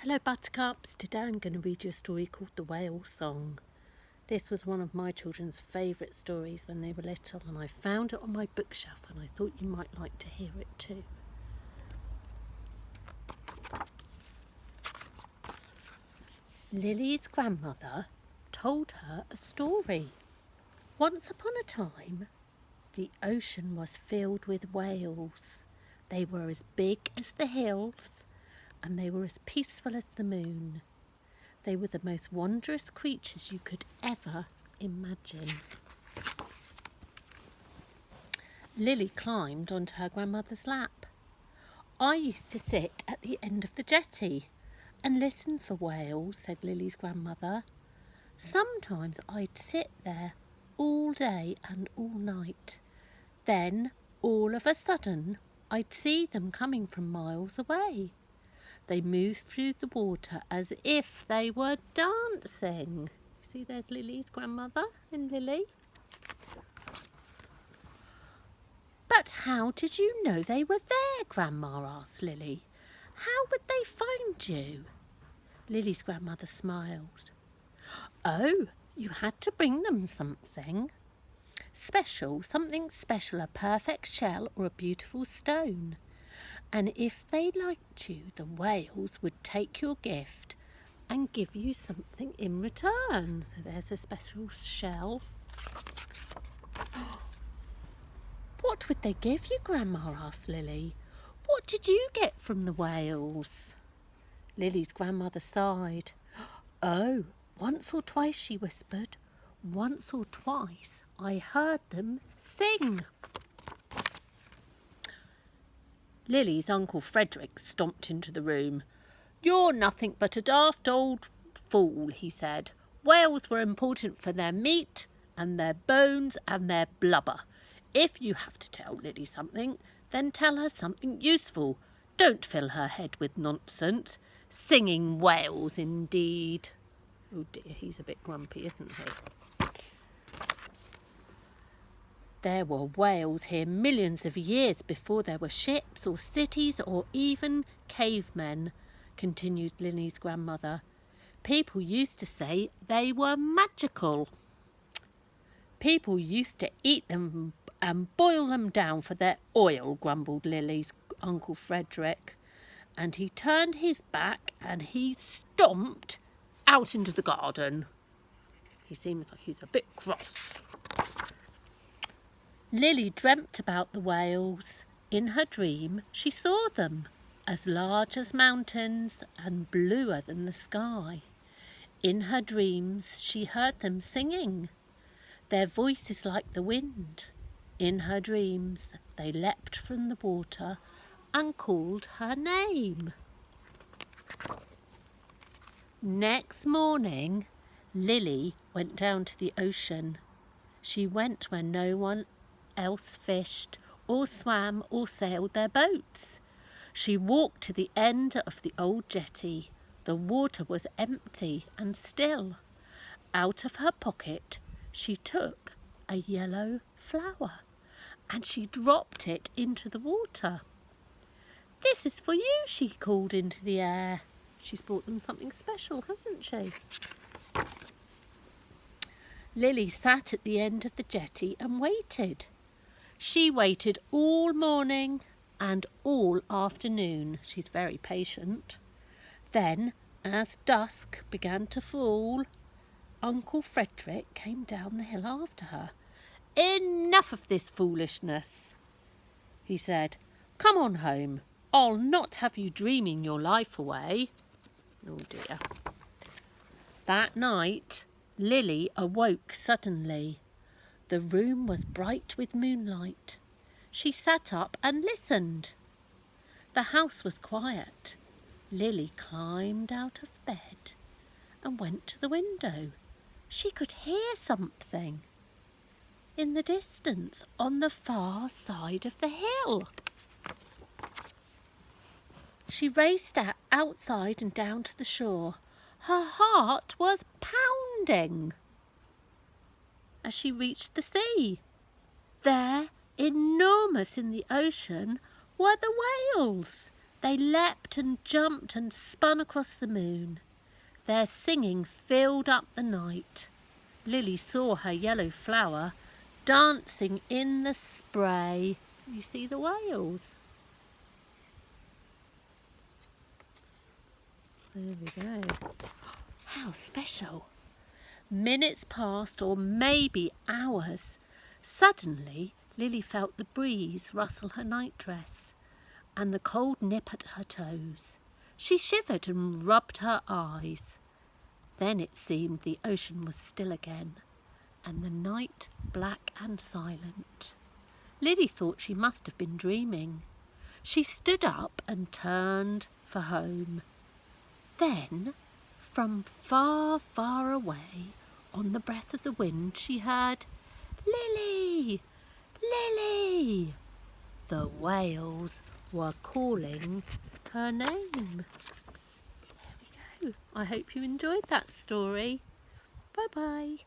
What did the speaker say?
Hello Buttercups, today I'm going to read you a story called The Whale Song. This was one of my children's favourite stories when they were little, and I found it on my bookshelf and I thought you might like to hear it too. Lily's grandmother told her a story. Once upon a time, the ocean was filled with whales. They were as big as the hills, and they were as peaceful as the moon. They were the most wondrous creatures you could ever imagine. Lily climbed onto her grandmother's lap. I used to sit at the end of the jetty and listen for whales, said Lily's grandmother. Sometimes I'd sit there all day and all night. Then, all of a sudden, I'd see them coming from miles away. They moved through the water as if they were dancing. See, there's Lily's grandmother and Lily. But how did you know they were there, Grandma asked Lily. How would they find you? Lily's grandmother smiled. Oh, you had to bring them something. Something special, a perfect shell or a beautiful stone. And if they liked you, the whales would take your gift and give you something in return. So there's a special shell. What would they give you, Grandma asked Lily. What did you get from the whales? Lily's grandmother sighed. Oh, once or twice, she whispered. Once or twice I heard them sing. Lily's Uncle Frederick stomped into the room. You're nothing but a daft old fool, he said. Whales were important for their meat and their bones and their blubber. If you have to tell Lily something, then tell her something useful. Don't fill her head with nonsense. Singing whales, indeed. Oh dear, he's a bit grumpy, isn't he? There were whales here millions of years before there were ships or cities or even cavemen, continued Lily's grandmother. People used to say they were magical. People used to eat them and boil them down for their oil, grumbled Lily's Uncle Frederick. And he turned his back and he stomped out into the garden. He seems like he's a bit cross. Lily dreamt about the whales. In her dream, she saw them, as large as mountains and bluer than the sky. In her dreams, she heard them singing, their voices like the wind. In her dreams, they leapt from the water and called her name. Next morning, Lily went down to the ocean. She went where no one else fished or swam or sailed their boats. She walked to the end of the old jetty. The water was empty and still. Out of her pocket she took a yellow flower and she dropped it into the water. This is for you, she called into the air. She's brought them something special, hasn't she? Lily sat at the end of the jetty and waited. She waited all morning and all afternoon. She's very patient. Then, as dusk began to fall, Uncle Frederick came down the hill after her. Enough of this foolishness, he said. Come on home. I'll not have you dreaming your life away. Oh dear. That night, Lily awoke suddenly. The room was bright with moonlight. She sat up and listened. The house was quiet. Lily climbed out of bed and went to the window. She could hear something in the distance on the far side of the hill. She raced outside and down to the shore. Her heart was pounding as she reached the sea. There, enormous in the ocean, were the whales. They leapt and jumped and spun across the moon. Their singing filled up the night. Lily saw her yellow flower dancing in the spray. You see the whales? There we go. How special. Minutes passed, or maybe hours. Suddenly, Lily felt the breeze rustle her nightdress and the cold nip at her toes. She shivered and rubbed her eyes. Then it seemed the ocean was still again, and the night black and silent. Lily thought she must have been dreaming. She stood up and turned for home. Then, from far, far away, on the breath of the wind, she heard, "Lily! Lily!" The whales were calling her name. There we go. I hope you enjoyed that story. Bye-bye.